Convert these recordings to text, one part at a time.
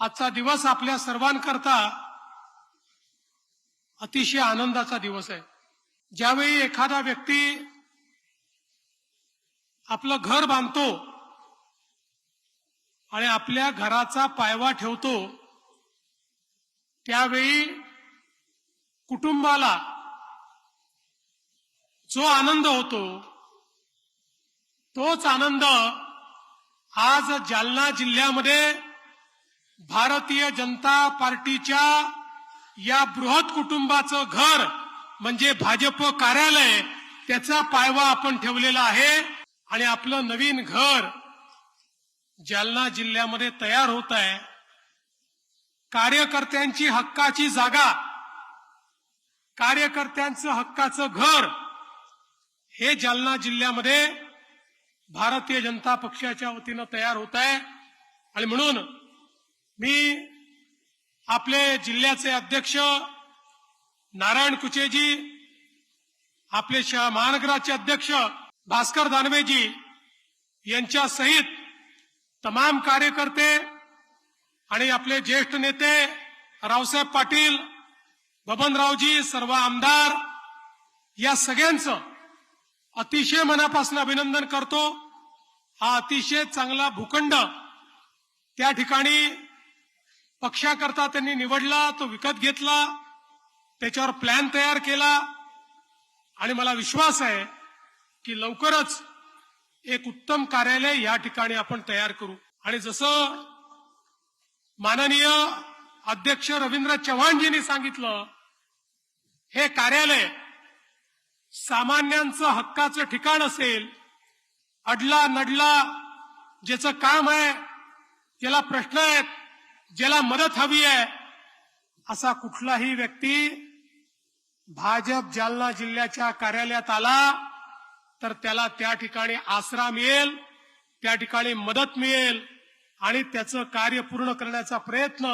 आजचा दिवस आपल्या सर्वांकरता अतिशय आनंदाचा दिवस आहे। ज्यावेळी एखादा व्यक्ती आपलं घर बांधतो आणि आपल्या घराचा पायवा ठेवतो त्यावेळी कुटुंबाला जो आनंद होतो तोच आनंद आज जालना जिल्ह्यामध्ये भारतीय जनता पार्टीच्या या बृहत कुटुंबाचं घर म्हणजे भाजप कार्यालय त्याचा पायवा आपण ठेवलेला आहे आणि आपलं नवीन घर जालना जिल्ह्यामध्ये तयार होत आहे। कार्यकर्त्यांची हक्काची जागा, कार्यकर्त्यांचं हक्काचं घर हे जालना जिल्ह्यामध्ये भारतीय जनता पक्षाच्या वतीनं तयार होत आहे। आणि म्हणून मी आपले जिल्ह्याचे अध्यक्ष नारायण कुचेजी, आपले महानगराचे अध्यक्ष भास्कर दानवेजी यांच्या सहित तमाम कार्यकर्ते आणि आपले ज्येष्ठ नेते रावसाहेब पाटील, बबनरावजी, सर्व आमदार या सगळ्यांचं अतिशय मनापासून अभिनंदन करतो। हा अतिशय चांगला भूखंड त्या ठिकाणी पक्षाकरता त्यांनी निवडला, तो विकत घेतला, त्याच्यावर प्लॅन तयार केला आणि मला विश्वास आहे की लवकरच एक उत्तम कार्यालय या ठिकाणी आपण तयार करू। आणि जसं माननीय अध्यक्ष रवींद्र चव्हाणजींनी सांगितलं, हे कार्यालय सामान्यांचं हक्काचं ठिकाण असेल। अडला नडला ज्याचं काम आहे, ज्याला प्रश्न आहेत, ज्याला मदत हवी आहे, असा कुठलाही व्यक्ती भाजप जालना जिल्ह्याच्या कार्यालयात आला तर त्याला त्या ठिकाणी आसरा मिळेल, त्या ठिकाणी मदत मिळेल आणि त्याचं कार्य पूर्ण करण्याचा प्रयत्न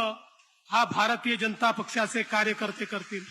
हा भारतीय जनता पक्षाचे कार्यकर्ते करतील।